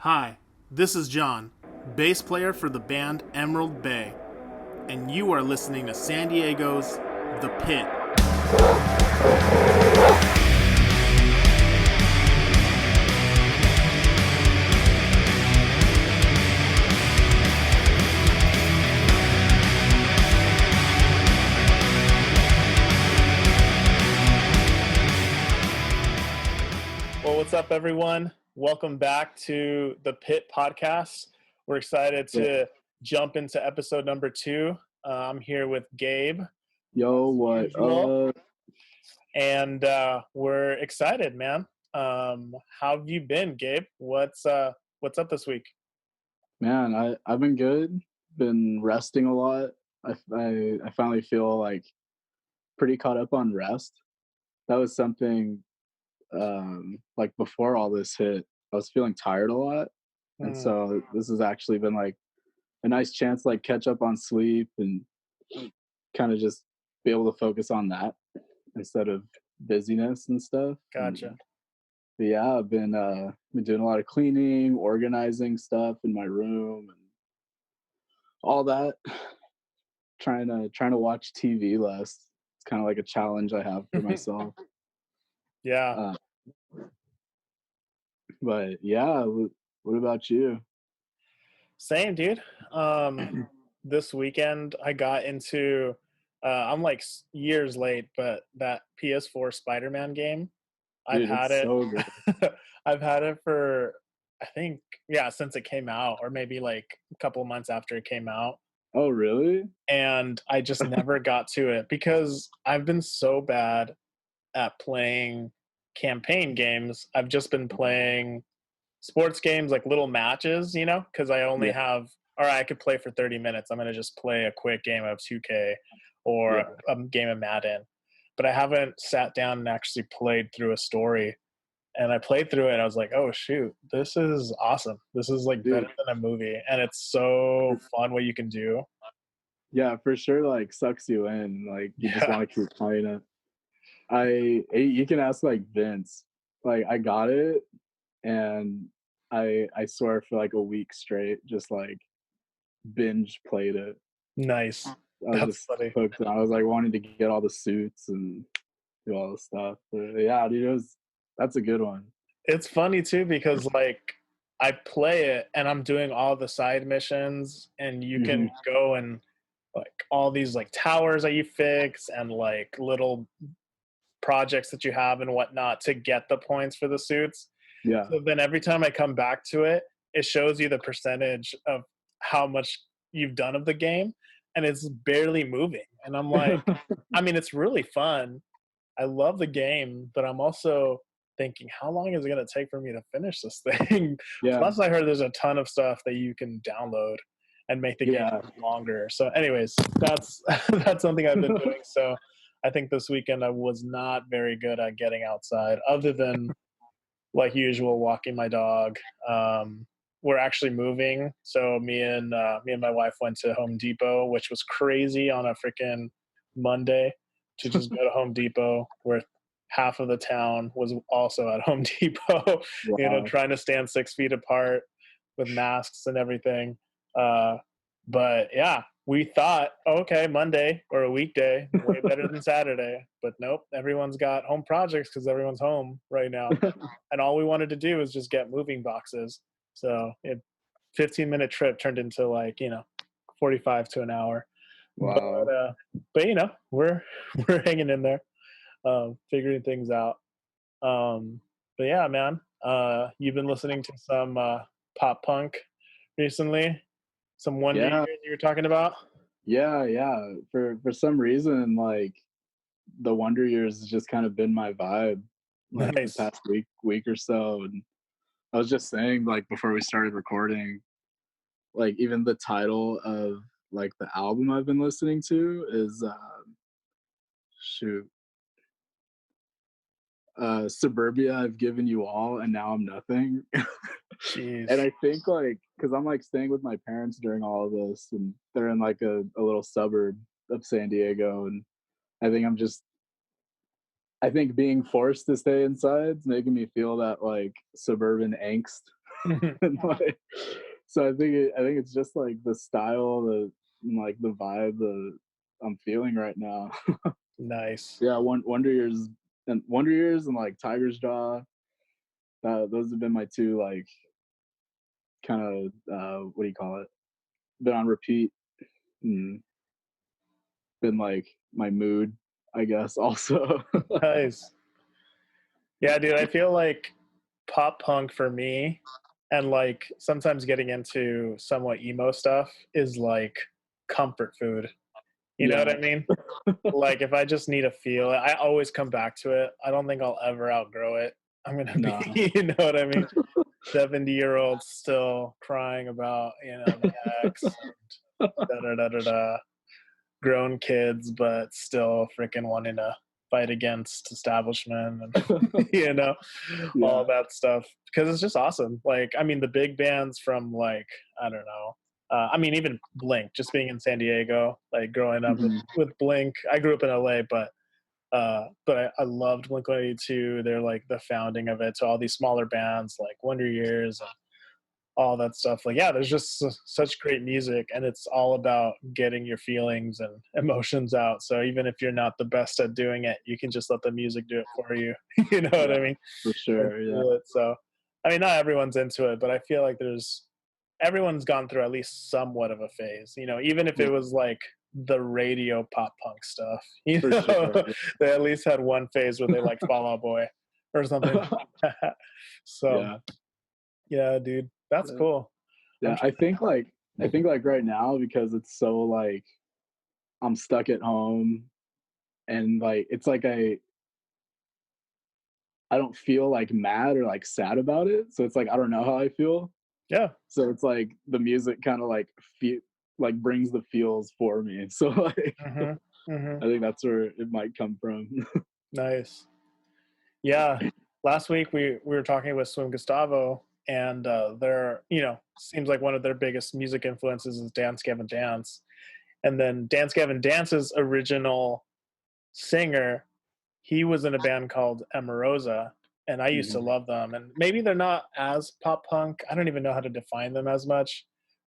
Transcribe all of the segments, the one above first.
Hi, this is John, bass player for the band Emerald Bay, and you are listening to San Diego's The Pit. Well, what's up, everyone? Welcome back to the Pit podcast. We're excited to jump into episode number 2. I'm here with Gabe. Yo, what up? And we're excited, man. How have you been, Gabe? What's up this week? Man, I've been good. Been resting a lot. I finally feel like pretty caught up on rest. That was something like before all this hit, I was feeling tired a lot. And so this has actually been like a nice chance to like catch up on sleep and kind of just be able to focus on that instead of busyness and stuff. Gotcha. But yeah, I've been doing a lot of cleaning, organizing stuff in my room and all that. Trying to watch TV less. It's kind of like a challenge I have for myself. Yeah. But yeah, what about you? Same, dude. This weekend I got into I'm like years late, but that PS4 Spider-Man game, Dude, I've had it's it. so good. I've had it for, I think, since it came out, or maybe like a couple of months after it came out. Oh, really? And I just never got to it because I've been so bad at playing campaign games. I've just been playing sports games, like little matches, because I only have, all right, I could play for 30 minutes. I'm going to just play a quick game of 2K or a game of Madden. But I haven't sat down and actually played through a story. And I played through it and I was like, oh, shoot, this is awesome. This is like better than a movie. And it's so fun what you can do. Yeah, for sure, like sucks you in. Like you just want to keep playing it. You can ask like Vince. Like I got it and I swear for like a week straight, just like binge played it. Nice. I was just funny. hooked. I was like wanting to get all the suits and do all the stuff. But yeah, dude, that's a good one. It's funny too because like I play it and I'm doing all the side missions and you can go and like all these like towers that you fix and like little projects that you have and whatnot to get the points for the suits. Yeah. So then every time I come back to it, it shows you the percentage of how much you've done of the game, and it's barely moving. And I'm like, I mean, it's really fun. I love the game, but I'm also thinking, how long is it going to take for me to finish this thing? Yeah. Plus, I heard there's a ton of stuff that you can download and make the game longer. So anyways, that's something I've been doing. So I think this weekend I was not very good at getting outside other than like usual, walking my dog. We're actually moving. So me and my wife went to Home Depot, which was crazy on a freaking Monday to just go to Home Depot where half of the town was also at Home Depot, trying to stand 6 feet apart with masks and everything. But yeah, we thought, okay, Monday or a weekday, way better than Saturday. But nope, everyone's got home projects because everyone's home right now. And all we wanted to do was just get moving boxes. So a 15-minute trip turned into like, 45 to an hour. Wow. But we're hanging in there, figuring things out. But yeah, man, you've been listening to some pop punk recently. Some Wonder Years you were talking about? Yeah. For some reason, like the Wonder Years has just kind of been my vibe, like the past week or so. And I was just saying, like before we started recording, like even the title of like the album I've been listening to is Suburbia, I've given you all and now I'm nothing. Jeez. And I think like because I'm like staying with my parents during all of this and they're in like a little suburb of San Diego, and I think being forced to stay inside is making me feel that like suburban angst. And, like, so I think it's just like the style, like the vibe that I'm feeling right now. Nice. Yeah, Wonder Years and like Tiger's Jaw. Those have been my two like kind of what do you call it? Been on repeat. And been like my mood, I guess. Also, Nice. Yeah, dude, I feel like pop punk for me and like sometimes getting into somewhat emo stuff is like comfort food. You know what yeah, I mean? Like if I just need a feel, I always come back to it. I don't think I'll ever outgrow it. I'm gonna be, nah, you know what I mean? 70-year-olds still crying about, the ex and da da da da da. Grown kids, but still freaking wanting to fight against establishment and all yeah, that stuff because it's just awesome. Like, I mean, the big bands from like I don't know. I mean, even Blink, just being in San Diego, like growing up hmm with Blink. I grew up in LA, but I loved Blink 182. They're like the founding of it. So all these smaller bands like Wonder Years and all that stuff. Like, yeah, there's just such great music, and it's all about getting your feelings and emotions out. So even if you're not the best at doing it, you can just let the music do it for you. You know what I yeah, mean? for And sure, yeah, feel it. So, I mean, not everyone's into it, but I feel like everyone's gone through at least somewhat of a phase. Even if yeah, it was like the radio pop punk stuff, for sure, they at least had one phase where they liked Fall Out Boy or something yeah, like that. So yeah. yeah, dude, that's cool. I'm Yeah, I think like right now because it's so like I'm stuck at home and like it's like I don't feel like mad or like sad about it. So it's like I don't know how I feel. Yeah. So it's like the music kind of like like brings the feels for me. So like Mhm. Mhm. I think that's where it might come from. Nice. Yeah. Last week we were talking with Swim Gustavo, and seems like one of their biggest music influences is Dance Gavin Dance. And then Dance Gavin Dance's original singer, he was in a band called Emerosa, and I used to Mhm. love them. And maybe they're not as pop punk. I don't even know how to define them as much,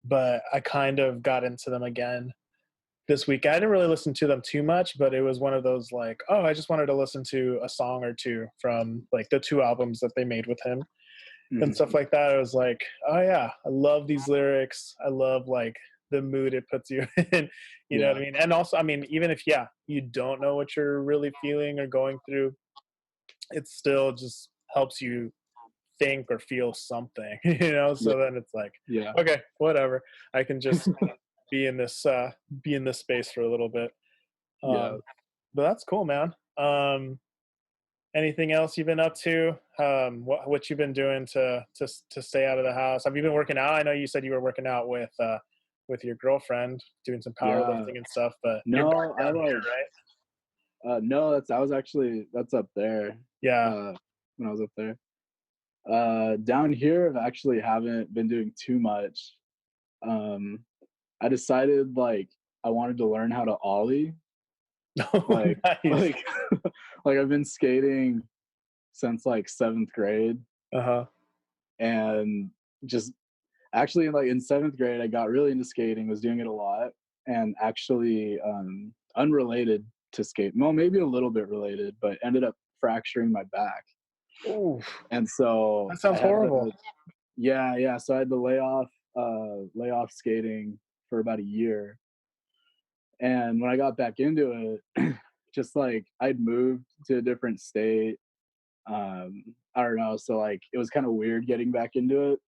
but I kind of got into them again this week. I didn't really listen to them too much, but it was one of those like, oh, I just wanted to listen to a song or two from like the two albums that they made with him and Mhm. stuff like that. I was like, oh yeah, I love these lyrics. I love like the mood it puts you in. You know what I Yeah. mean? And also, I mean, even if you don't know what you're really feeling or going through, it still just helps you think or feel something, Yeah. so then it's like, Yeah. okay, whatever, I can just be in this space for a little bit. Yeah. But that's cool, man. Anything else you've been up to? What you've been doing to stay out of the house? Have you been working out? I know you said you were working out with your girlfriend, doing some Yeah. powerlifting and stuff, but you're back No, I down here, like right? no, that's up there. Yeah. Uh when I was up there. Down here I actually haven't been doing too much. Um I decided like I wanted to learn how to ollie. Oh, Like nice. like like I've been skating since like 7th grade Uh-huh. and just actually like in 7th grade I got really into skating, was doing it a lot, and actually unrelated to skate. Well, maybe a little bit related, but ended up fracturing my back. Ooh, And so that I sounds had horrible. to so I had to lay off skating for about a year. And when I got back into it, just like I'd moved to a different state. I don't know, so like it was kind of weird getting back into it.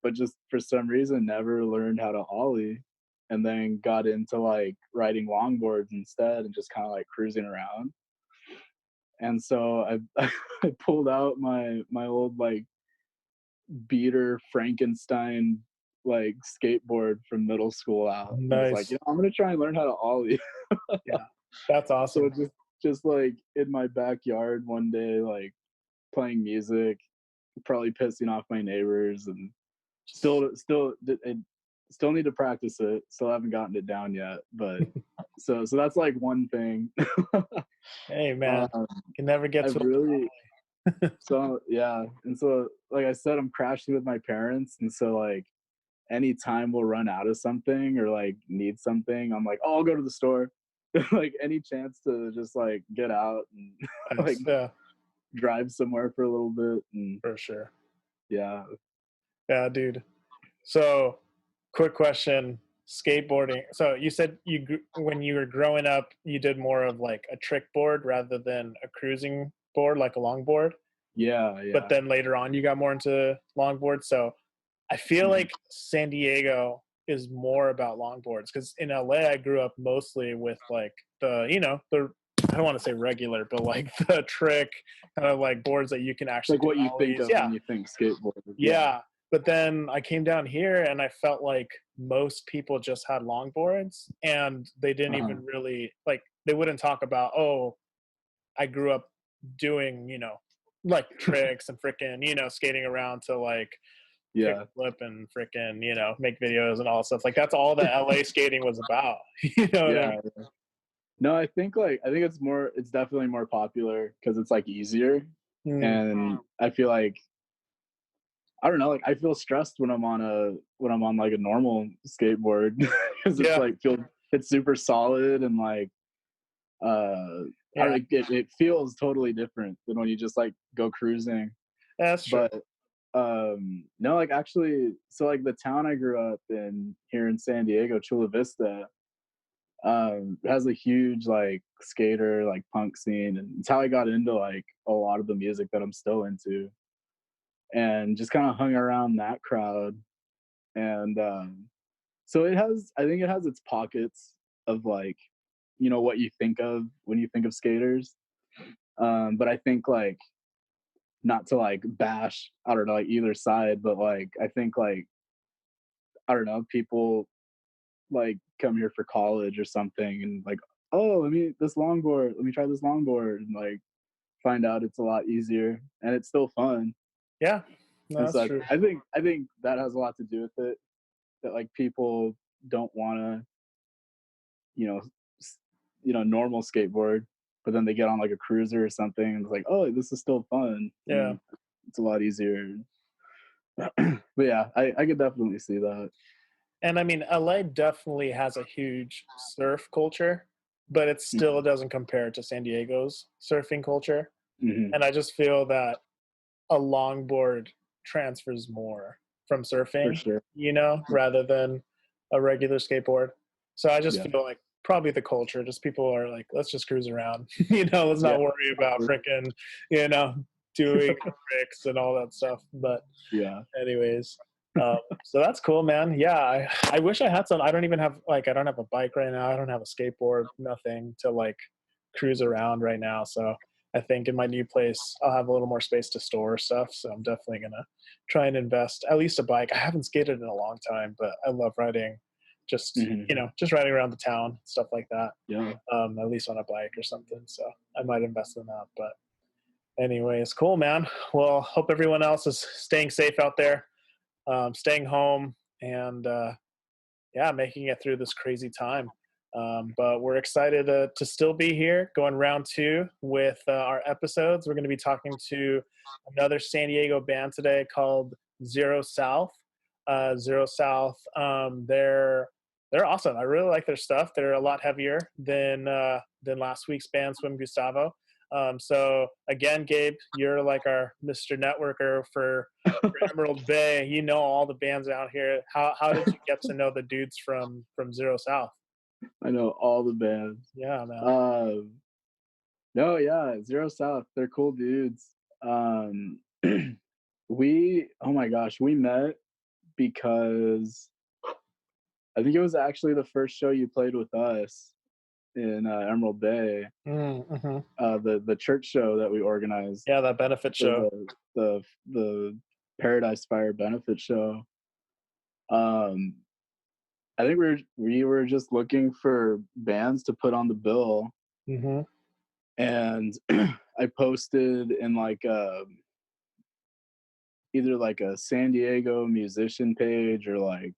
But just for some reason never learned how to ollie, and then got into like riding longboards instead and just kind of like cruising around. And so I I pulled out my old like beater Frankenstein like skateboard from middle school out and was like, Nice. I'm gonna try and learn how to ollie. Yeah, that's So awesome. just like in my backyard one day, like playing music, probably pissing off my neighbors, and still need to practice it. Still haven't gotten it down yet, but so that's like one thing. Hey, man, um, you can never get I've to really So yeah, and so like I said, I'm crashing with my parents, and so like anytime we'll run out of something or like need something, I'm like, oh, I'll go to the store. Like any chance to just like get out and like Nice. Yeah, drive somewhere for a little bit, and for sure. yeah. Yeah, dude. So, quick question: skateboarding. So you said when you were growing up, you did more of like a trick board rather than a cruising board, like a longboard. Yeah, But yeah. then later on, you got more into longboard. So I feel Mhm. like San Diego is more about longboards because in LA, I grew up mostly with like the I don't want to say regular, but like the trick kind of like boards that you can actually Like do what you think ollies. of Yeah, when you think skateboard. Yeah. yeah. But then I came down here and I felt like most people just had longboards and they didn't Uh-huh. even really like they wouldn't talk about, oh, I grew up doing, like tricks and freaking, skating around to like kick Yeah. flip and freaking, make videos and all stuff. Like that's all that LA skating was about. You know what I mean? Yeah. No, I think it's definitely more popular because it's like easier. Mm, And I feel like I don't know, like I feel stressed when I'm on like a normal skateboard because it's yeah, like it's super solid and like I don't yeah, know, it feels totally different than when you just like go cruising. that's true. But no, like actually, so like the town I grew up in here in San Diego, Chula Vista, has a huge like skater like punk scene, and it's how I got into like a lot of the music that I'm still into, and just kind of hung around that crowd. And so I think it has its pockets of like what you think of when you think of skaters. But I think like not to like bash, I don't know, like either side, but like I think like I don't know, people like come here for college or something and like, oh, let me try this longboard, and like find out it's a lot easier and it's still fun. Yeah, no, And that's so true. I think that has a lot to do with it. That like people don't want to, you know, normal skateboard, but then they get on like a cruiser or something and it's like, oh, this is still fun Yeah. and it's a lot easier. But yeah, I could definitely see that. And I mean, LA definitely has a huge surf culture, but it still doesn't compare to San Diego's surfing culture. Mm-hmm. And I just feel that a longboard transfers more from For surfing, sure. rather than a regular skateboard. So I just Yeah. feel like probably the culture, just people are like, let's just cruise around, let's Yeah. not worry about freaking, you know, doing tricks and all that stuff. But Yeah. anyways, so that's cool, man. Yeah, I wish I had some. I don't even have I don't have a bike right now. I don't have a skateboard, nothing to like cruise around right now. So I think in my new place I'll have a little more space to store stuff. So I'm definitely gonna try and invest at least a bike. I haven't skated in a long time, but I love riding. Just Mm-hmm. just riding around the town, stuff like that. Yeah. At least on a bike or something. So I might invest in that. But anyways, cool, man. Well, hope everyone else is staying safe out there, staying home, and yeah, making it through this crazy time. But we're excited to still be here, going round two with our episodes. We're going to be talking to another San Diego band today called Zero South. Zero South. They're awesome. I really like their stuff. They're a lot heavier than last week's band, Swim Gustavo. So again, Gabe, you're like our Mr. Networker for Emerald Bay. You know all the bands out here. How did you get to know the dudes from Zero South? I know all the bands. Yeah, man. No, yeah, Zero South. They're cool dudes. Um, oh my gosh, we met because I think it was actually the first show you played with us in Emerald Bay. Mm-hmm. The church show that we organized. Yeah, that benefit show. The Paradise Fire benefit show. Um, I think we were just looking for bands to put on the bill, Mm-hmm. and I posted in like either like a San Diego musician page or like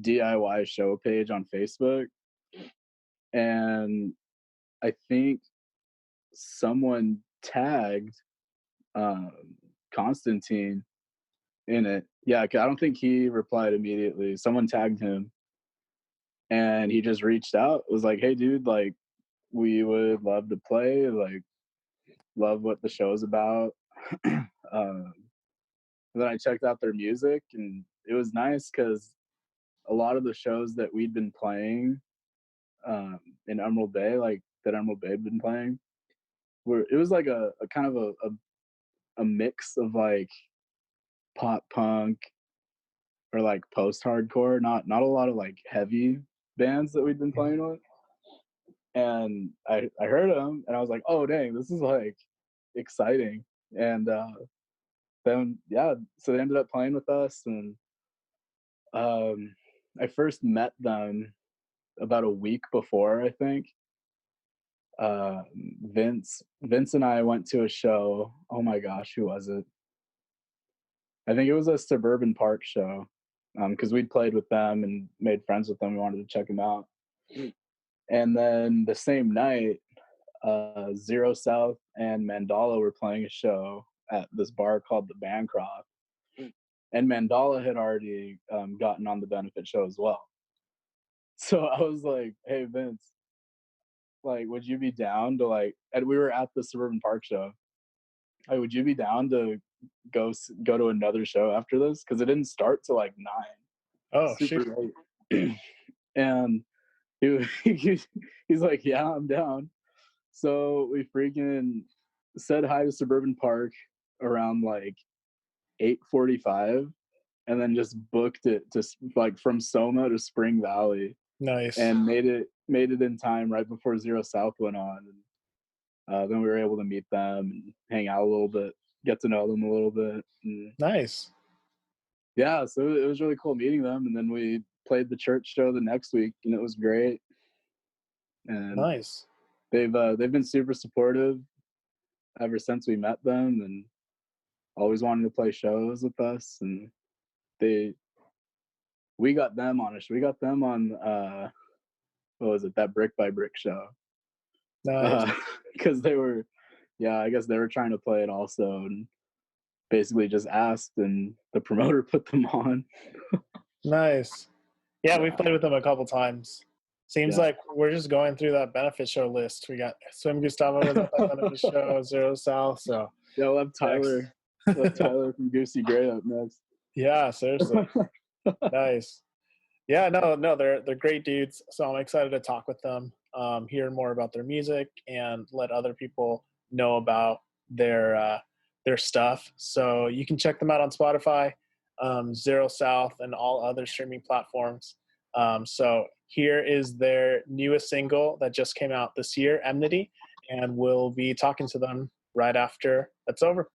DIY show page on Facebook, and I think someone tagged KOSTYANTYN in it. Yeah, I don't think he replied immediately. Someone tagged him, and he just reached out. Was like, "Hey, dude, like, we would love to play. Like, love what the show's about." um, and then I checked out their music, and it was nice because a lot of the shows that we'd been playing in Emerald Bay, like that Emerald Bay had been playing, it was like a kind of a mix of like pop punk or like post hardcore, not a lot of like heavy bands that we'd been playing with. And I heard them and I was like, oh dang, this is like exciting. And then yeah, so they ended up playing with us, and I first met them about a week before, I think. Vince and I went to a show. Oh my gosh, who was it? I think it was a Suburban Park show, because we'd played with them and made friends with them. We wanted to check them out. And then the same night, Zero South and Mandala were playing a show at this bar called the Bancroft. And Mandala had already gotten on the benefit show as well. So I was like, hey, Vince, like, would you be down to like, and we were at the Suburban Park show. Like, would you be down to go to another show after this? Because it didn't start till like 9. Oh, super late. And he's like, yeah, I'm down. So we freaking said hi to Suburban Park around like 8:45, and then just booked it to like from Soma to Spring Valley. Nice. And made it in time right before Zero South went on. And then we were able to meet them and hang out a little bit, get to know them a little bit. And nice. Yeah, so it was really cool meeting them. And then we played the church show the next week, and it was great. And nice. They've been super supportive ever since we met them, and always wanted to play shows with us. And we got them on what was it, that Brick by Brick show. Nice. Because they were, I guess they were trying to play it also, and basically just asked, and the promoter put them on. Nice. Yeah, we've played with them a couple times. Seems like we're just going through that benefit show list. We got Swim Gustavo with that benefit show, Zero South. So yeah, we'll have Tyler. From Goosey Gray up next. Yeah, seriously. Nice. Yeah, no, they're great dudes. So I'm excited to talk with them, hear more about their music, and let other people know about their stuff. So you can check them out on Spotify, Zero South, and all other streaming platforms. So here is their newest single that just came out this year, Enmity, and we'll be talking to them right after that's over.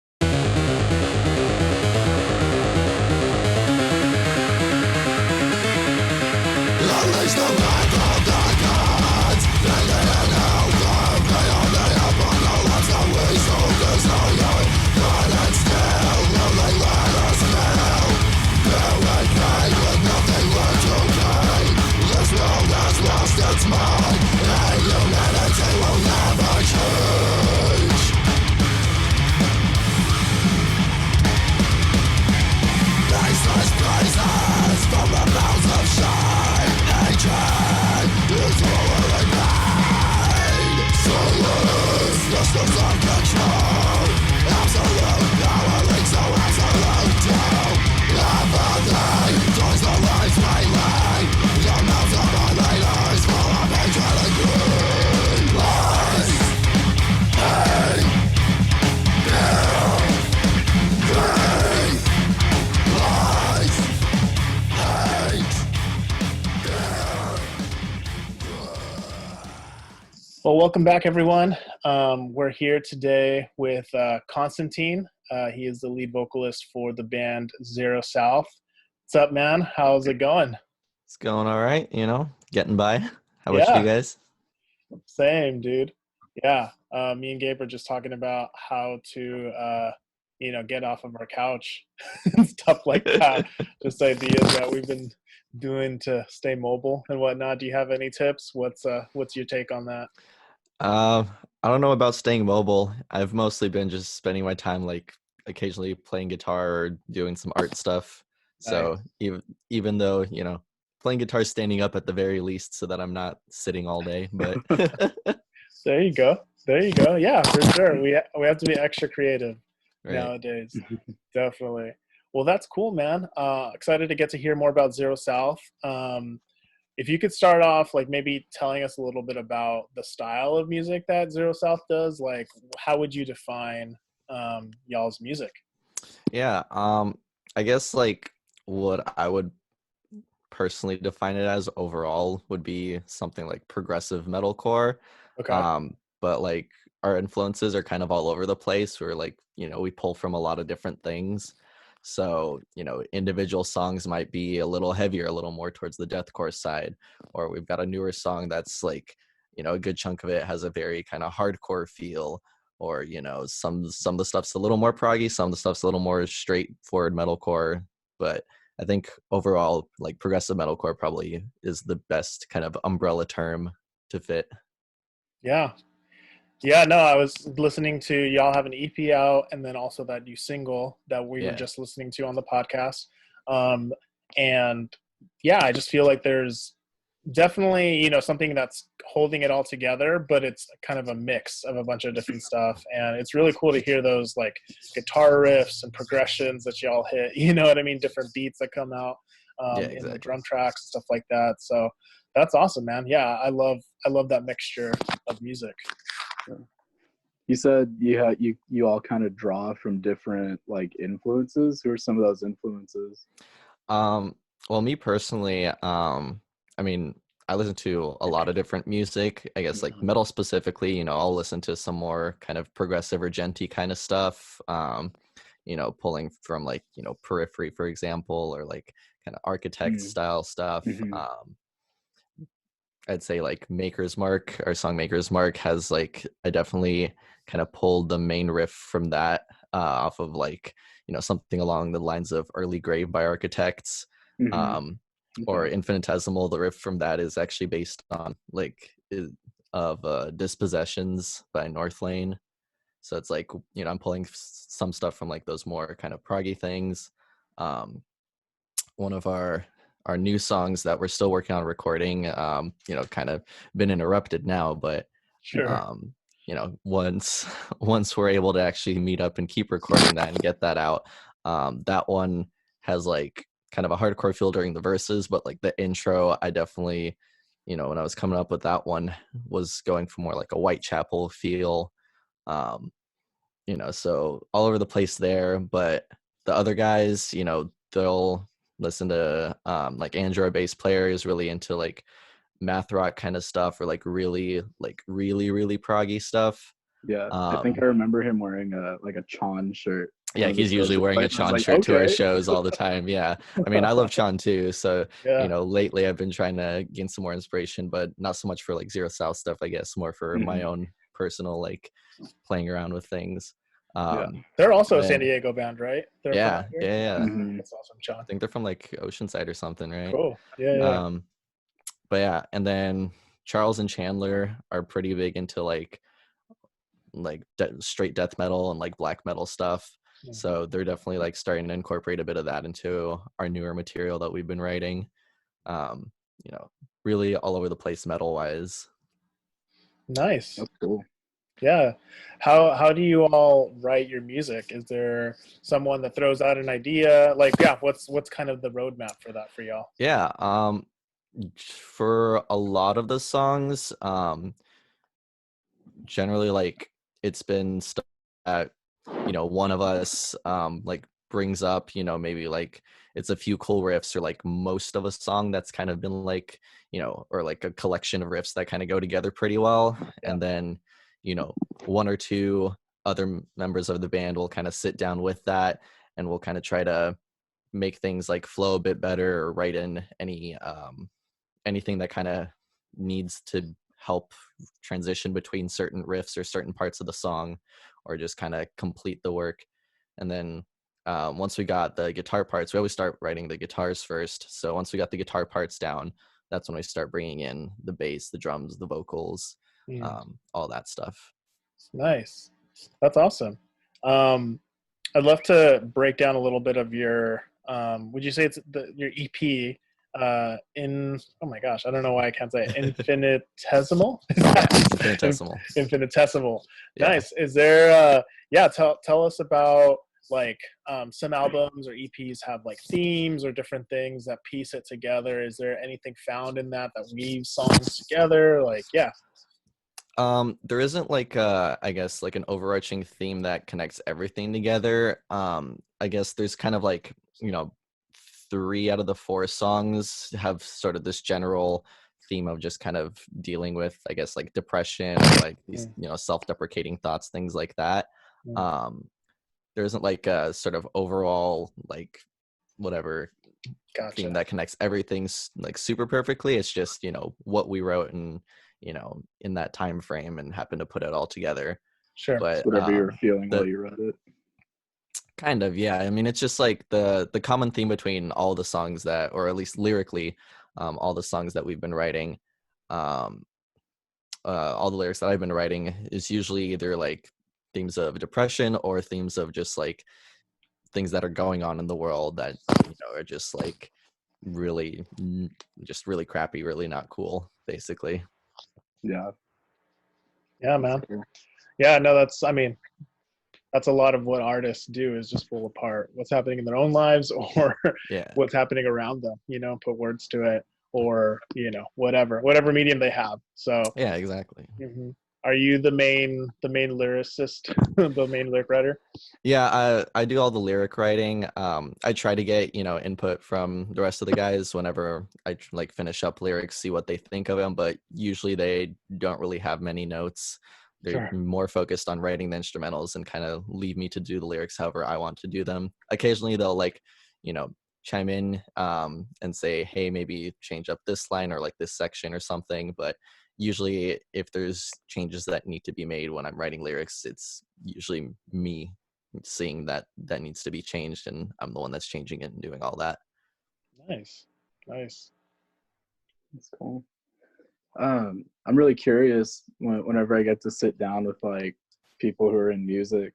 Well, welcome back, everyone. We're here today with KOSTYANTYN. He is the lead vocalist for the band Zero South. What's up, man? How's it going? It's going all right, getting by. How about you guys? Same, dude. Yeah, me and Gabe are just talking about how to, get off of our couch and stuff like that. Just ideas that we've been doing to stay mobile and whatnot. Do you have any tips? What's your take on that? I don't know about staying mobile. I've mostly been just spending my time like occasionally playing guitar or doing some art stuff. So Nice. even though, playing guitar standing up at the very least so that I'm not sitting all day, but There you go. There you go. Yeah, for sure. We have to be extra creative right. nowadays. Definitely. Well, that's cool, man. Excited to get to hear more about Zero South. If you could start off, like maybe telling us a little bit about the style of music that Zero South does, like how would you define y'all's music? Yeah, I guess like what I would personally define it as overall would be something like progressive metalcore. Okay. But like our influences are kind of all over the place. We're like, we pull from a lot of different things. So, individual songs might be a little heavier, a little more towards the deathcore side, or we've got a newer song that's like, a good chunk of it has a very kind of hardcore feel, or some of the stuff's a little more proggy, some of the stuff's a little more straightforward metalcore. But I think overall, like progressive metalcore probably is the best kind of umbrella term to fit. Yeah. Yeah, no, I was listening to y'all have an EP out and then also that new single that we were Yeah. just listening to on the podcast. Um, and yeah, I just feel like there's definitely, something that's holding it all together, but it's kind of a mix of a bunch of different stuff. And it's really cool to hear those like guitar riffs and progressions that y'all hit, you know what I mean? Different beats that come out Yeah, in the exactly. drum tracks and stuff like that. So that's awesome, man. Yeah, I love that mixture of music. You said you all kind of draw from different like influences. Who are some of those influences? Well, me personally, I mean, I listen to a lot of different music. I guess like metal specifically, I'll listen to some more kind of progressive or genty kind of stuff. Pulling from like, Periphery, for example, or like kind of Architect style stuff. Mm-hmm. I'd say like Maker's Mark, our song Maker's Mark has like, I definitely kind of pulled the main riff from that off of like, something along the lines of Early Grave by Architects. Mm-hmm. Or Okay. Infinitesimal, the riff from that is actually based on like Dispossessions by Northlane. So it's like, I'm pulling some stuff from like those more kind of proggy things. One of our new songs that we're still working on recording, kind of been interrupted now, but Sure. once once we're able to actually meet up and keep recording that and get that out, that one has like kind of a hardcore feel during the verses, but like the intro, I definitely, when I was coming up with that one, was going for more like a Whitechapel feel. So all over the place there. But the other guys, they'll listen to like Andrew, our bass player, is really into like math rock kind of stuff, or like really really proggy stuff. Yeah, I think I remember him wearing a Chon shirt. Yeah, One of the he's shows usually we wearing played, a and I was Chon like, shirt to our okay. shows all the time. Yeah. I mean, I love Chon too. So, Yeah. lately I've been trying to gain some more inspiration, but not so much for like Zero South stuff, I guess, more for my own personal, like playing around with things. Yeah. They're also a San Then, Diego band, right? They're from out yeah, here? yeah, yeah. Mm-hmm. That's awesome, John. I think they're from like Oceanside or something, right? Cool. Yeah, yeah. Um, but yeah, and then Charles and Chandler are pretty big into like straight death metal and like black metal stuff. So they're definitely like starting to incorporate a bit of that into our newer material that we've been writing. Um, really all over the place metal wise. Nice. That's cool. Yeah. How do you all write your music? Is there someone that throws out an idea? Like, yeah, what's kind of the roadmap for that for y'all? Yeah. For a lot of the songs, generally like it's been stuff that one of us like brings up, maybe like it's a few cool riffs, or like most of a song that's kind of been like, or like a collection of riffs that kind of go together pretty well. Yeah. And then one or two other members of the band will kind of sit down with that, and we'll kind of try to make things like flow a bit better, or write in anything that kind of needs to help transition between certain riffs or certain parts of the song, or just kind of complete the work. And then once we got the guitar parts, we always start writing the guitars first. So once we got the guitar parts down, that's when we start bringing in the bass, the drums, the vocals. all that stuff. Nice. That's awesome. I'd love to break down a little bit of your, would you say it's your EP, oh my gosh, I don't know why I can't say it. Infinitesimal? Infinitesimal. Infinitesimal. Yeah. Nice. Is there, tell us about like some albums or EPs have like themes or different things that piece it together. Is there anything found in that weaves songs together? Like, yeah. There isn't like I guess like an overarching theme that connects everything together. I guess there's kind of like, 3 out of the 4 songs have sort of this general theme of just kind of dealing with, I guess, like depression, like these, self-deprecating thoughts, things like that. There isn't like a sort of overall like whatever theme that connects everything like super perfectly. It's just, what we wrote and in that time frame and happened to put it all together. Sure. But whatever you were feeling while you wrote it. Kind of, yeah. I mean, it's just like the common theme between all the songs that, or at least lyrically, all the songs that we've been writing, all the lyrics that I've been writing is usually either like themes of depression or themes of just like things that are going on in the world that are just like really crappy, really not cool, basically. Yeah, man. Yeah, no, that's a lot of what artists do, is just pull apart what's happening in their own lives or what's happening around them, put words to it, or whatever medium they have. So yeah, exactly. Are you the main lyricist, the main lyric writer? Yeah, I do all the lyric writing. I try to get input from the rest of the guys whenever I like finish up lyrics, see what they think of them. But usually they don't really have many notes. They're more focused on writing the instrumentals and kind of leave me to do the lyrics however I want to do them. Occasionally they'll like chime in and say, hey, maybe change up this line or like this section or something. But usually if there's changes that need to be made when I'm writing lyrics, it's usually me seeing that needs to be changed, and I'm the one that's changing it and doing all that. Nice. That's cool. I'm really curious whenever I get to sit down with like people who are in music,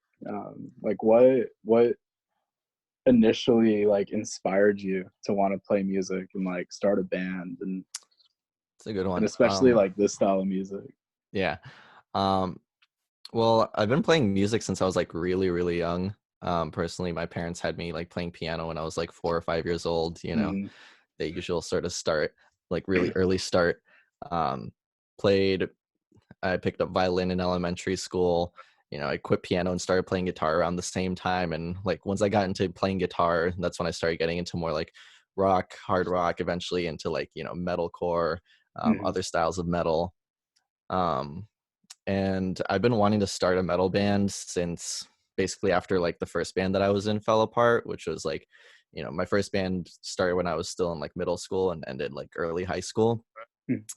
like what initially like inspired you to want to play music and like start a band, and it's a good one, and especially like this style of music. Yeah. Well, I've been playing music since I was like really, really young. Personally, my parents had me like playing piano when I was like 4 or 5 years old. The usual sort of start, like really early start. I picked up violin in elementary school. I quit piano and started playing guitar around the same time. And like once I got into playing guitar, that's when I started getting into more like rock, hard rock, eventually into like metalcore, other styles of metal. And I've been wanting to start a metal band since basically after like the first band that I was in fell apart, which was like, my first band started when I was still in like middle school and ended like early high school.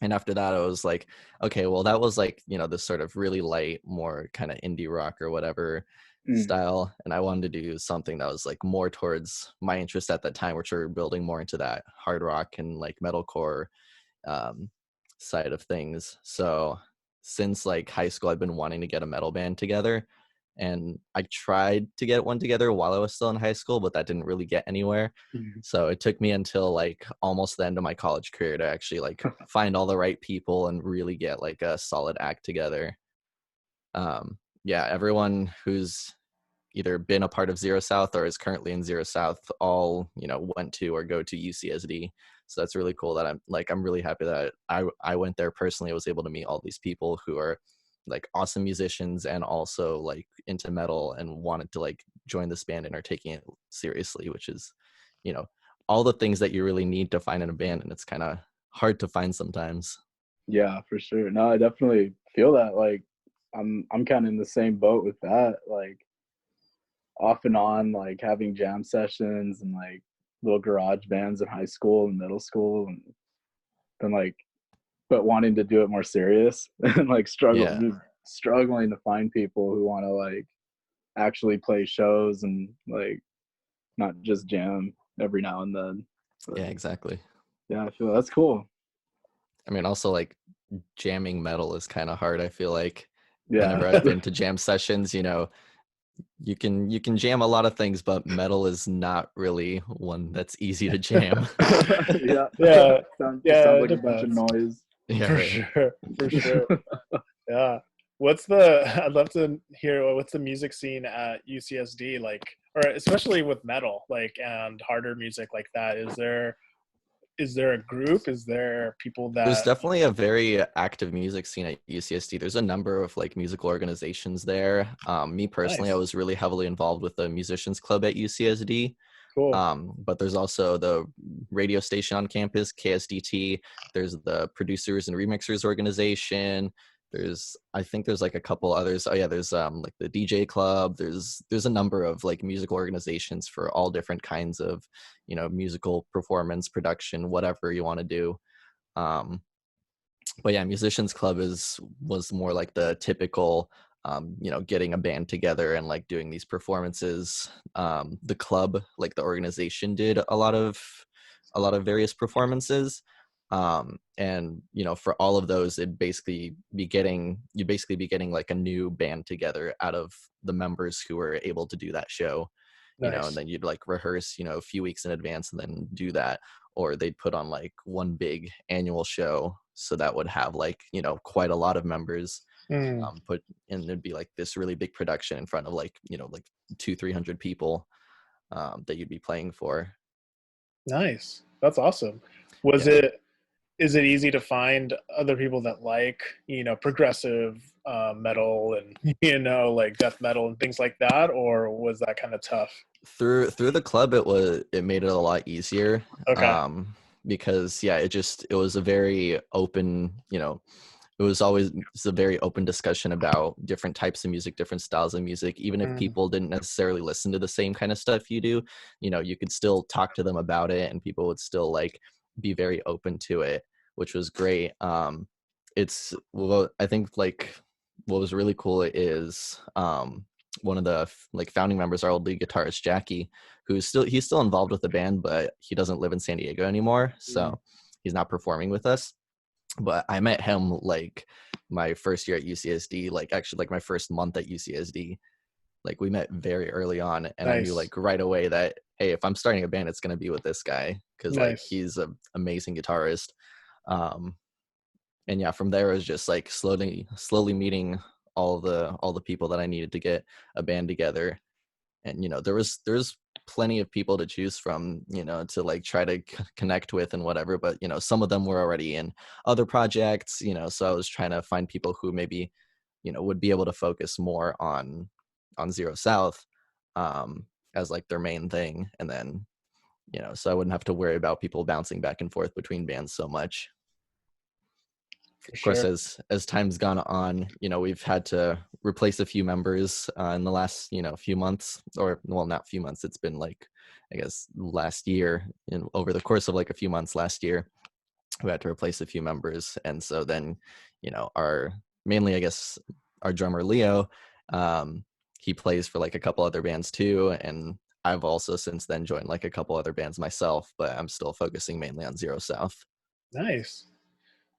And after that, I was like, okay, well, that was like, this sort of really light, more kind of indie rock or whatever style. And I wanted to do something that was like more towards my interest at that time, which are building more into that hard rock and like metalcore side of things. So since like high school, I've been wanting to get a metal band together, and I tried to get one together while I was still in high school, but that didn't really get anywhere. So it took me until like almost the end of my college career to actually like find all the right people and really get like a solid act together. Everyone who's either been a part of Zero South or is currently in Zero South all went to or go to UCSD. So that's really cool that I'm really happy that I went there personally. I was able to meet all these people who are like awesome musicians and also like into metal and wanted to like join this band and are taking it seriously, which is all the things that you really need to find in a band, and it's kind of hard to find sometimes. Yeah, for sure. No, I definitely feel that. Like I'm kind of in the same boat with that, like off and on, like having jam sessions and like little garage bands in high school and middle school, and then like but wanting to do it more serious and like struggling to find people who want to like actually play shows and like not just jam every now and then. But, yeah, exactly. Yeah, I feel that's cool. I mean, also like jamming metal is kind of hard. I feel like Yeah. whenever I've been to jam sessions, you know, you can jam a lot of things, but metal is not really one that's easy to jam. Yeah. Yeah, Sounds it like a bunch of depends. noise. Yeah, For right. sure, for sure. Yeah. What's the? I'd love to hear what's the music scene at UCSD like, or especially with metal, like, and harder music like that. Is there a group? Is there people There's that? definitely a very active music scene at UCSD. There's a number of like musical organizations there. Me personally, I Nice, was really heavily involved with the musicians club at UCSD. cool, But there's also the radio station on campus, KSDT. There's the producers and remixers organization. I think there's like a couple others. Oh yeah, there's like the DJ club. There's a number of like musical organizations for all different kinds of, you know, musical performance, production, whatever you want to do. Um, but yeah, musicians club was more like the typical, you know, getting a band together and like doing these performances. The club, like the organization, did a lot of various performances. And you know, for all of those, you'd basically be getting like a new band together out of the members who were able to do that show, you know, and nice. then you'd like rehearse, you know, a few weeks in advance and then do that. Or they'd put on like one big annual show, so that would have like, you know, quite a lot of members, Mm, put, and it'd be like this really big production in front of like, you know, like 200-300 people, that you'd be playing for. nice. That's awesome. Was Yeah. it? Is it easy to find other people that like, progressive metal and like death metal and things like that, or was that kind of tough? Through the club, it made it a lot easier, Okay. because yeah, it was a very open, you know, it was always a very open discussion about different types of music, different styles of music. Even if Mm, people didn't necessarily listen to the same kind of stuff you do, you know, you could still talk to them about it and people would still like be very open to it, which was great. It's, well, I think like what was really cool is, one of the like founding members, our old lead guitarist Jackie, he's still involved with the band, but he doesn't live in San Diego anymore, mm, so he's not performing with us. But I met him like my first year at UCSD, like actually like my first month at UCSD. Like we met very early on, and I knew nice, like right away that, hey, if I'm starting a band, it's gonna be with this guy because like nice. he's an amazing guitarist. Um, and yeah, from there it was just like slowly meeting all the people that I needed to get a band together. And you know, there's plenty of people to choose from, you know, to like try to connect with and whatever, but you know, some of them were already in other projects, you know, so I was trying to find people who maybe, you know, would be able to focus more on Zero South, as like their main thing. And then, you know, so I wouldn't have to worry about people bouncing back and forth between bands so much. For Of course, sure. as time's gone on, you know, we've had to replace a few members, in the last, you know, few months, or well, not few months. It's been like, I guess, last year, and over the course of like a few months last year, we had to replace a few members. And so then, you know, mainly, I guess, our drummer Leo, he plays for like a couple other bands too, and I've also since then joined like a couple other bands myself, but I'm still focusing mainly on Zero South. Nice.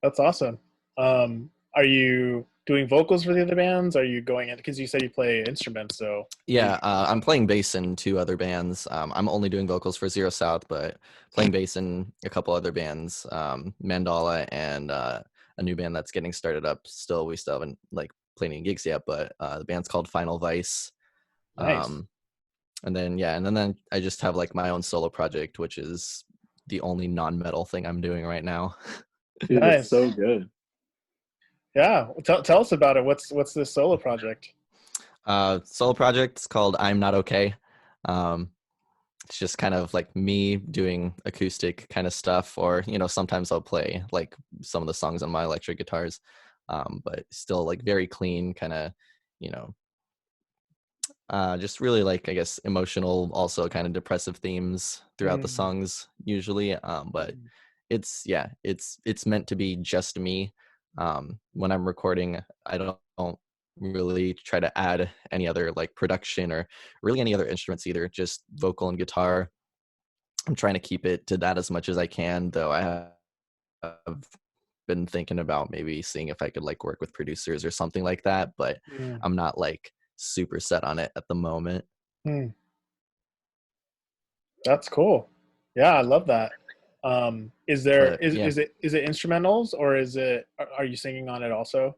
That's awesome. Are you doing vocals for the other bands? Are you going in because you said you play instruments? So are you Yeah, doing I'm some? playing bass in two other bands. I'm only doing vocals for Zero South, but playing bass in a couple other bands, Mandala and, a new band that's getting started up. We still haven't like played any gigs yet, but the band's called Final Vice. Nice. Um, and then yeah, and then I just have like my own solo project, which is the only non-metal thing I'm doing right now. Dude, that's Nice. so good. Yeah. Tell us about it. What's this solo project? Solo project's called I'm Not Okay. Um, it's just kind of like me doing acoustic kind of stuff, or you know, sometimes I'll play like some of the songs on my electric guitars, but still like very clean kind of, you know, just really like, I guess, emotional, also kind of depressive themes throughout the Mm, songs usually. But mm, it's meant to be just me. When I'm recording, I don't really try to add any other like production or really any other instruments either, just vocal and guitar. I'm trying to keep it to that as much as I can, though I have been thinking about maybe seeing if I could like work with producers or something like that, but I'm not like super set on it at the moment. That's cool. Yeah, I love that. Is it instrumentals, or are you singing on it also?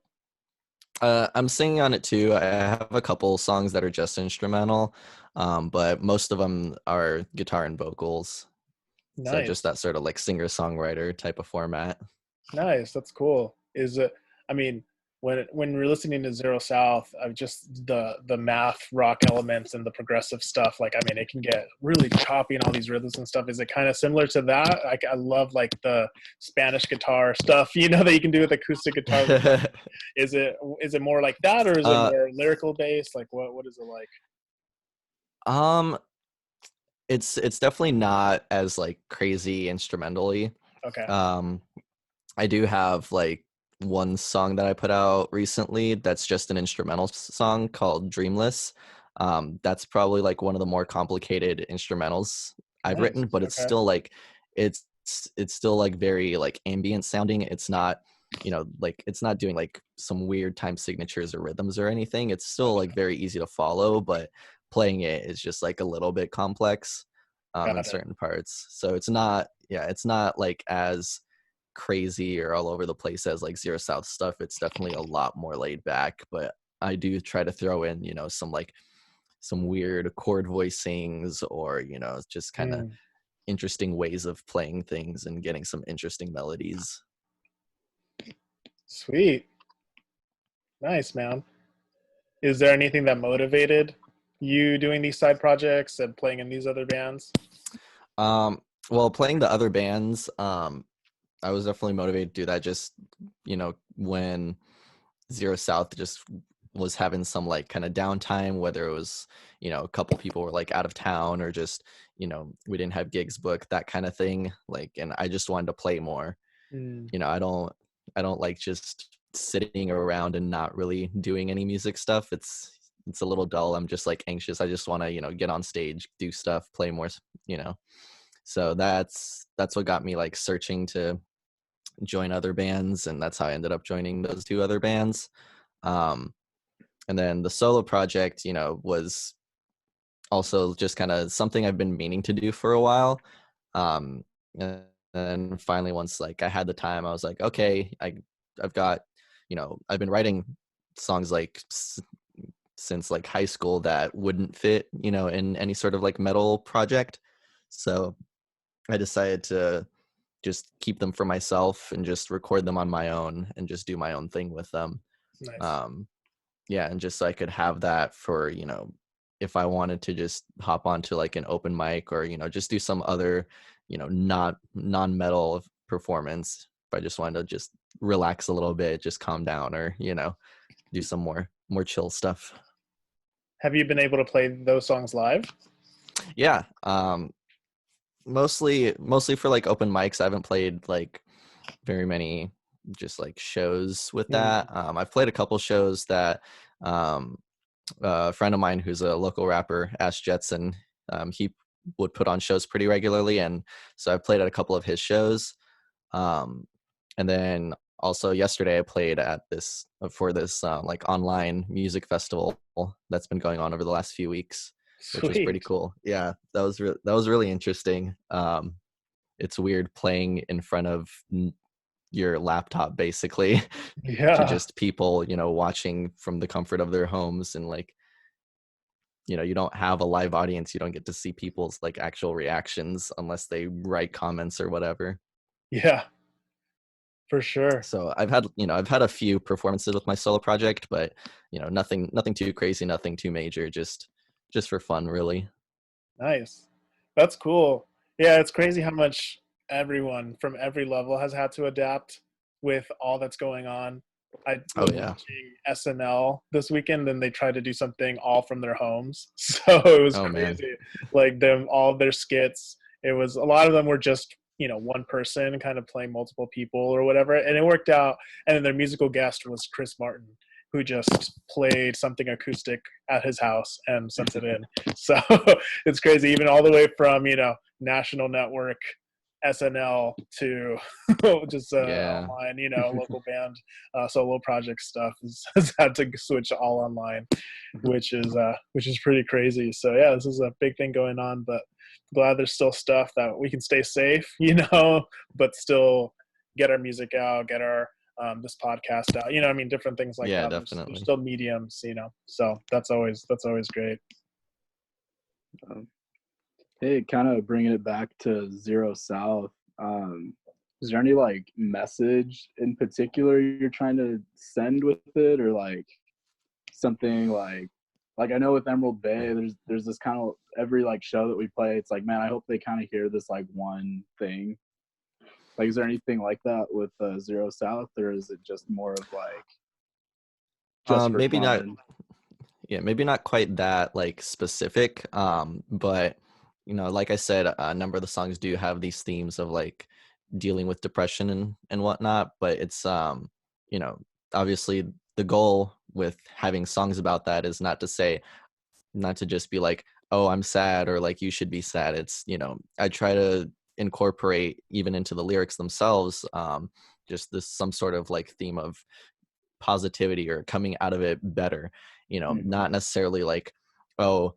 I'm singing on it too. I have a couple songs that are just instrumental, but most of them are guitar and vocals. Nice. So just that sort of like singer-songwriter type of format. Nice. That's cool. I mean, when we're listening to Zero South, just the math rock elements and the progressive stuff, like, I mean, it can get really choppy and all these rhythms and stuff. Is it kind of similar to that? I love like the Spanish guitar stuff, that you can do with acoustic guitar. Is it more like that, or is it more lyrical based? Like what is it like? It's definitely not as like crazy instrumentally. Okay. I do have like one song that I put out recently that's just an instrumental song called Dreamless. That's probably like one of the more complicated instrumentals I've written, but it's still like it's still like very like ambient sounding. It's not, like it's not doing like some weird time signatures or rhythms or anything. It's still like very easy to follow, but playing it is just like a little bit complex in certain parts. So it's not like as crazy or all over the place as like Zero South stuff. It's definitely a lot more laid back, but I do try to throw in, some weird chord voicings or, just kind of interesting ways of playing things and getting some interesting melodies. Sweet. Nice, man. Is there anything that motivated you doing these side projects and playing in these other bands? Well, playing the other bands, I was definitely motivated to do that. Just, when Zero South just was having some like kind of downtime, whether it was, a couple people were like out of town or just, we didn't have gigs booked, that kind of thing. Like, and I just wanted to play more. I don't like just sitting around and not really doing any music stuff. It's a little dull. I'm just like anxious. I just want to, get on stage, do stuff, play more, So that's what got me like searching to join other bands, and that's how I ended up joining those two other bands. And then the solo project, was also just kind of something I've been meaning to do for a while. And then finally, once like I had the time, I was like, okay, I've got, I've been writing songs like since like high school that wouldn't fit, in any sort of like metal project. So I decided to just keep them for myself and just record them on my own and just do my own thing with them. Nice. And just so I could have that for, if I wanted to just hop onto like an open mic or, just do some other, not non-metal performance. If I just wanted to just relax a little bit, just calm down or, do some more chill stuff. Have you been able to play those songs live? Yeah. Mostly for like open mics. I haven't played like very many just like shows with that. I've played a couple shows that a friend of mine who's a local rapper, Ash Jetson, he would put on shows pretty regularly, and so I played at a couple of his shows. And then also yesterday I played at this like online music festival that's been going on over the last few weeks. Sweet. Which was pretty cool. Yeah, that was really interesting. It's weird playing in front of your laptop, basically, to just people, watching from the comfort of their homes, and like, you don't have a live audience. You don't get to see people's like actual reactions unless they write comments or whatever. Yeah, for sure. So I've had a few performances with my solo project, but nothing too crazy, nothing too major, just for fun, really. Nice. That's cool. Yeah, it's crazy how much everyone from every level has had to adapt with all that's going on. I was watching SNL this weekend, and they tried to do something all from their homes. So it was crazy. Man. Like all their skits, it was, a lot of them were just, one person kind of playing multiple people or whatever. And it worked out. And then their musical guest was Chris Martin, who just played something acoustic at his house and sent it in. So it's crazy, even all the way from, National Network SNL to just online, local band solo project stuff has had to switch all online, which is pretty crazy. So yeah, this is a big thing going on, but glad there's still stuff that we can stay safe, but still get our music out, get our this podcast out, different things like that. Definitely. There's still mediums, so that's always great. Hey, kind of bringing it back to Zero South. Is there any like message in particular you're trying to send with it, or like something like I know with Emerald Bay, there's this kind of every like show that we play, it's like, man, I hope they kind of hear this like one thing. Like, is there anything like that with Zero South, or is it just more of like just for maybe fun? maybe not quite that like specific, but like I said, a number of the songs do have these themes of like dealing with depression and whatnot, but it's obviously the goal with having songs about that is not to just be like, oh, I'm sad, or like you should be sad. It's I try to incorporate even into the lyrics themselves just some sort of like theme of positivity or coming out of it better, not necessarily like, oh,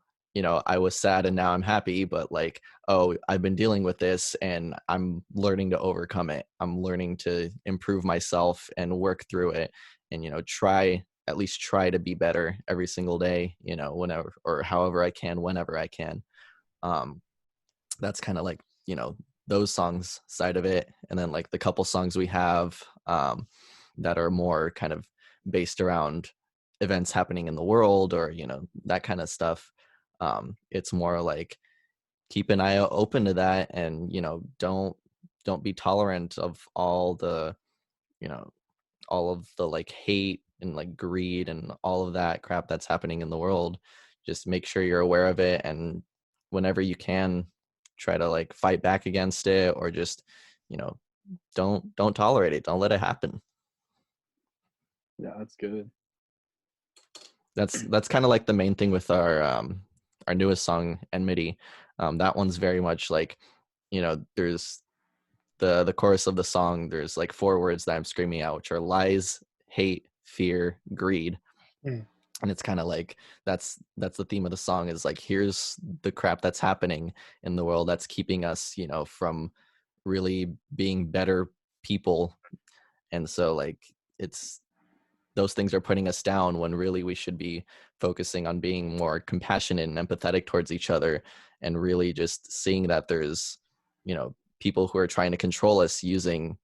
I was sad and now I'm happy, but like, oh, I've been dealing with this and I'm learning to overcome it. I'm learning to improve myself and work through it, and at least try to be better every single day, whenever or however I can, whenever I can. That's kind of like, those songs side of it. And then like the couple songs we have that are more kind of based around events happening in the world, or that kind of stuff. It's more like keep an eye open to that, and don't be tolerant of all the like hate and like greed and all of that crap that's happening in the world. Just make sure you're aware of it, and whenever you can, try to like fight back against it, or just don't tolerate it, don't let it happen. Yeah, that's good. That's kind of like the main thing with our newest song, Enmity. That one's very much like, there's the chorus of the song, there's like 4 words that I'm screaming out, which are lies, hate, fear, greed. And it's kind of like that's the theme of the song, is like, here's the crap that's happening in the world that's keeping us from really being better people. And so like it's those things are putting us down, when really we should be focusing on being more compassionate and empathetic towards each other, and really just seeing that there's people who are trying to control us using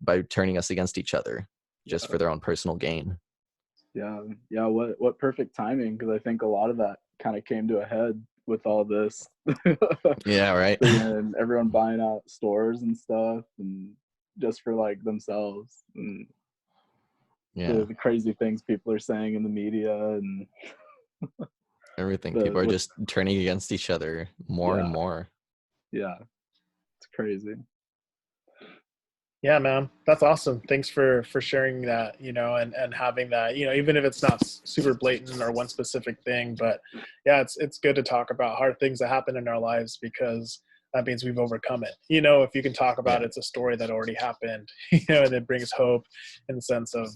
by turning us against each other just for their own personal gain. Yeah, what perfect timing, because I think a lot of that kind of came to a head with all this. Yeah, right. And everyone buying out stores and stuff, and just for like themselves, and the crazy things people are saying in the media and everything. People are just turning against each other more and more. Yeah, it's crazy. Yeah, man, that's awesome. Thanks for sharing that, and having that, even if it's not super blatant or one specific thing, but yeah, it's good to talk about hard things that happen in our lives, because that means we've overcome it. If you can talk about it, it's a story that already happened, and it brings hope in the sense of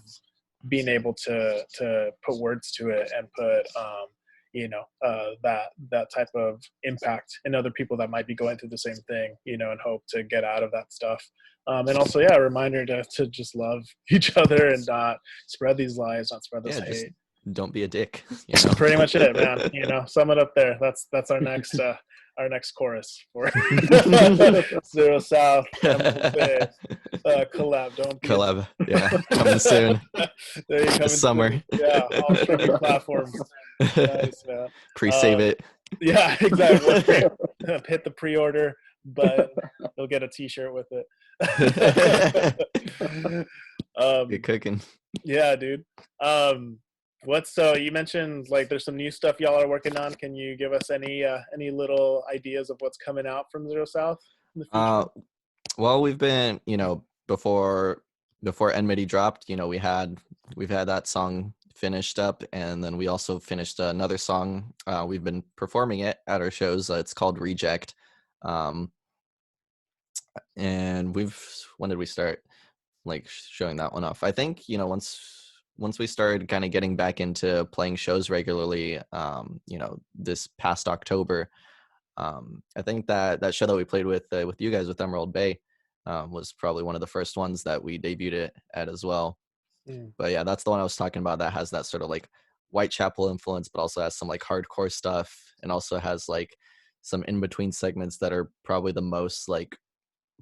being able to put words to it and put, that type of impact in other people that might be going through the same thing, and hope to get out of that stuff. And also, a reminder to just love each other and not spread these lies, not spread this hate. Don't be a dick. Pretty much it, man. Sum it up there. That's our next chorus for Zero South collab. Don't be collab. Yeah, coming soon. There you come. Summer. Soon. Yeah, all streaming platforms. Nice, man. Pre-save it. Yeah, exactly. Hit the pre-order button. You'll get a T-shirt with it. Good cooking. Yeah, dude. So you mentioned like there's some new stuff y'all are working on. Can you give us any little ideas of what's coming out from Zero South in the future? Well, we've been, before Enmity dropped, we've had that song finished up, and then we also finished another song. We've been performing it at our shows. It's called Reject. And when did we start like showing that one off? I think, once we started kind of getting back into playing shows regularly, this past October, I think that show that we played with you guys with Emerald Bay was probably one of the first ones that we debuted it at as well. But yeah, that's the one I was talking about that has that sort of like Whitechapel influence, but also has some like hardcore stuff, and also has like some in between segments that are probably the most like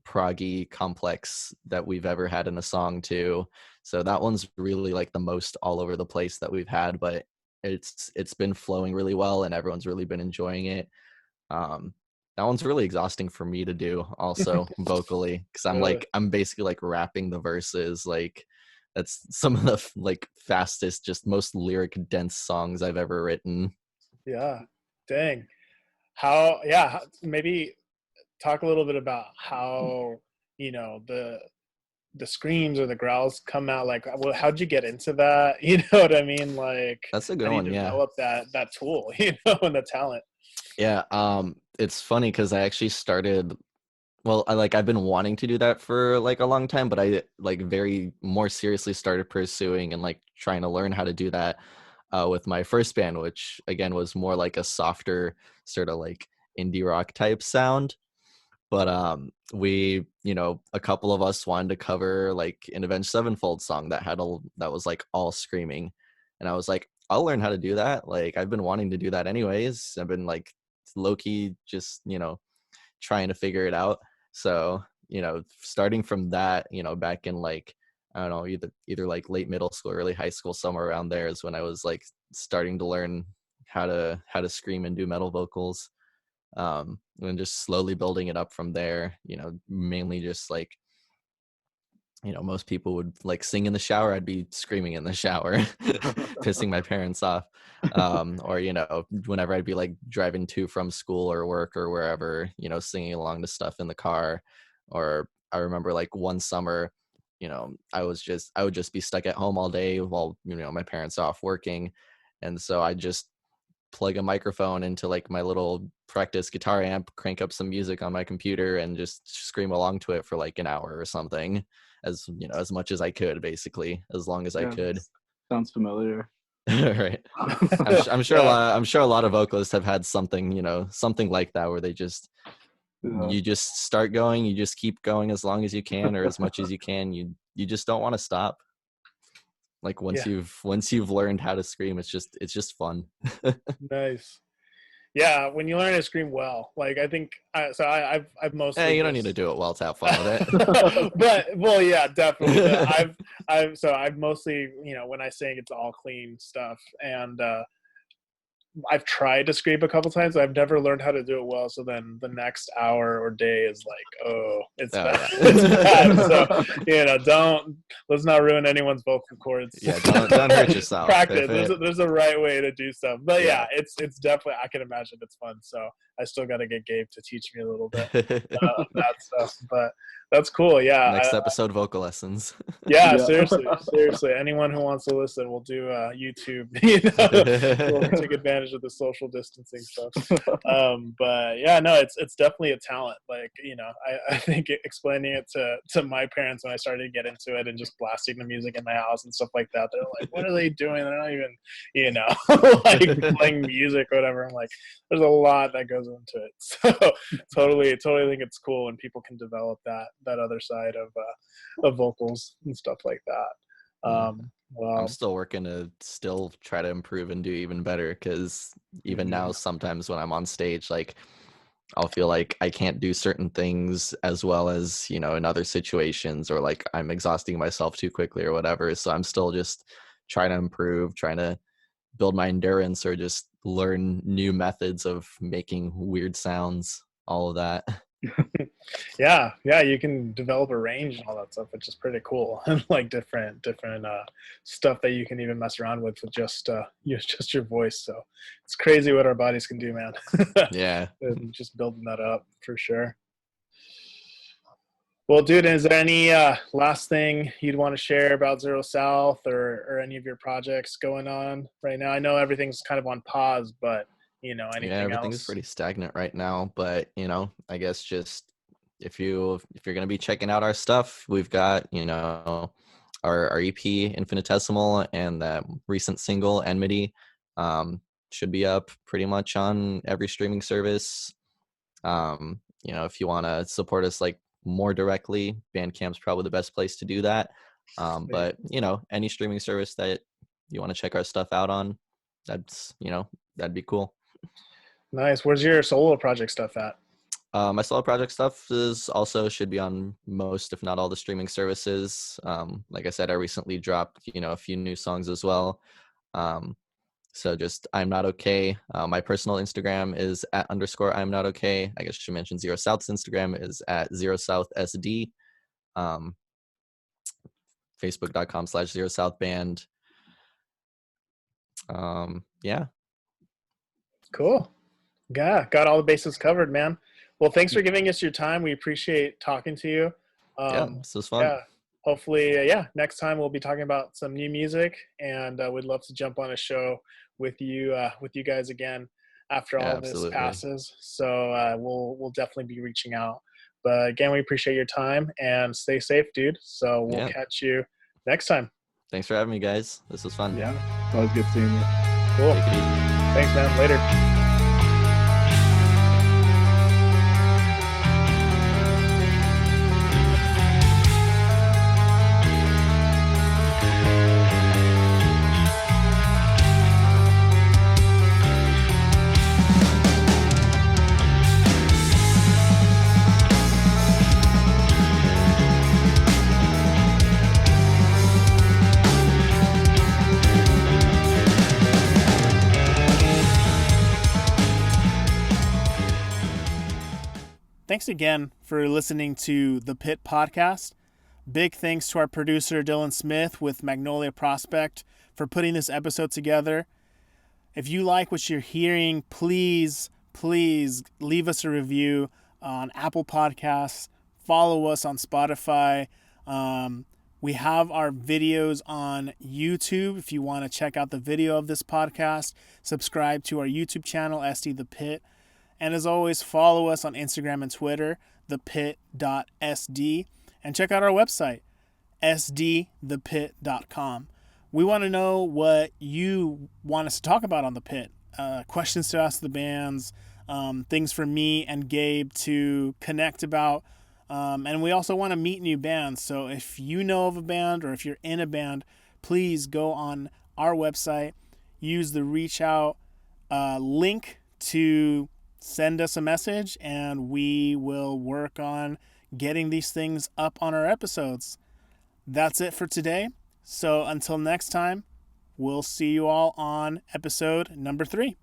proggy complex that we've ever had in a song too. So that one's really like the most all over the place that we've had, but it's been flowing really well and everyone's really been enjoying it. That one's really exhausting for me to do also vocally, because I'm basically like rapping the verses. Like that's some of the like fastest, just most lyric dense songs I've ever written. Yeah, dang. Maybe talk a little bit about how the screams or the growls come out. Like, how'd you get into that? You know what I mean? Like, that's a good how one. do you Yeah, develop that tool, and the talent. Yeah, it's funny because I actually started. Well, I've been wanting to do that for like a long time, but I like very more seriously started pursuing and like trying to learn how to do that with my first band, which again was more like a softer sort of like indie rock type sound. But we, a couple of us wanted to cover like an Avenged Sevenfold song that was like all screaming, and I was like, I'll learn how to do that. Like I've been wanting to do that anyways. I've been like low key just trying to figure it out. So starting from that, back in like I don't know, either like late middle school, early high school, somewhere around there is when I was like starting to learn how to scream and do metal vocals. And just slowly building it up from there, mainly just like, most people would like sing in the shower. I'd be screaming in the shower, pissing my parents off. Or, whenever I'd be like driving to from school or work or wherever, singing along to stuff in the car. Or I remember like one summer, I would just be stuck at home all day while, my parents off working. And so I just plug a microphone into like my little practice guitar amp, crank up some music on my computer, and just scream along to it for like an hour or something, as as much as I could, basically, as long as I could. Sounds familiar. Right. I'm sure a lot of vocalists have had something something like that, where they just you just start going, you just keep going as long as you can or as much as you can. You just don't want to stop. Like once you've learned how to scream, it's just fun. Nice. Yeah, when you learn to scream well, like I think I've mostly. Hey, you don't need to do it well to have fun with it. But well, yeah, definitely. I've mostly, when I sing, it's all clean stuff, and I've tried to scream a couple times. I've never learned how to do it well. So then the next hour or day is like, it's bad. Yeah. It's bad. So let's not ruin anyone's vocal cords. Yeah, don't hurt yourself. Practice. There's a right way to do stuff. But yeah, it's definitely. I can imagine it's fun. So I still got to get Gabe to teach me a little bit of that stuff. But that's cool. Yeah. Next episode, vocal lessons. Yeah, seriously. Anyone who wants to listen, we'll do YouTube. We'll take advantage of the social distancing stuff. But yeah, no, it's definitely a talent. Like, I think explaining it to my parents when I started to get into it and just blasting the music in my house and stuff like that, they're like, what are they doing? They're not even, like playing music or whatever. I'm like, there's a lot that goes into it. So totally think it's cool when people can develop that other side of vocals and stuff like that. Well, I'm still working to still try to improve and do even better, because even now sometimes when I'm on stage, like I'll feel like I can't do certain things as well as in other situations, or like I'm exhausting myself too quickly or whatever. So I'm still just trying to improve, trying to build my endurance, or just learn new methods of making weird sounds, all of that. yeah, you can develop a range and all that stuff, which is pretty cool. And like different stuff that you can even mess around with just your voice. So it's crazy what our bodies can do, man. Yeah. And just building that up for sure. Well, dude, is there any last thing you'd want to share about Zero South or any of your projects going on right now? I know everything's kind of on pause, but anything everything else? is pretty stagnant right now, but I guess just if you're gonna be checking out our stuff, we've got our EP Infinitesimal and that recent single Enmity should be up pretty much on every streaming service. If you want to support us like more directly, Bandcamp's probably the best place to do that. But any streaming service that you want to check our stuff out on, that'd be cool. Nice. Where's your solo project stuff at? My solo project stuff should be on most, if not all, the streaming services. Like I said, I recently dropped, a few new songs as well. So just I'm Not Okay. My personal Instagram is @_ I'm Not Okay. I guess you should mention Zero South's Instagram is @ZeroSouthSD. Facebook.com/ZeroSouthBand. Yeah. Cool. Yeah, got all the bases covered, man. Well, thanks for giving us your time. We appreciate talking to you. This was fun. Yeah, hopefully, next time we'll be talking about some new music, and we'd love to jump on a show with you guys again after all this passes. So we'll definitely be reaching out. But again, we appreciate your time, and stay safe, dude. So we'll catch you next time. Thanks for having me, guys. This was fun. Yeah, always good seeing you. Cool. Take it easy. Thanks, man. Later. Thanks again for listening to the Pit Podcast. Big thanks to our producer, Dylan Smith with Magnolia Prospect, for putting this episode together. If you like what you're hearing, please leave us a review on Apple Podcasts. Follow us on Spotify. We have our videos on YouTube. If you want to check out the video of this podcast, subscribe to our YouTube channel, SD The Pit. And as always, follow us on Instagram and Twitter, thepit.sd, and check out our website, sdthepit.com. We want to know what you want us to talk about on The Pit. Questions to ask the bands, things for me and Gabe to connect about. And we also want to meet new bands. So if you know of a band or if you're in a band, please go on our website, use the reach out link to send us a message, and we will work on getting these things up on our episodes. That's it for today. So until next time, we'll see you all on episode number 3.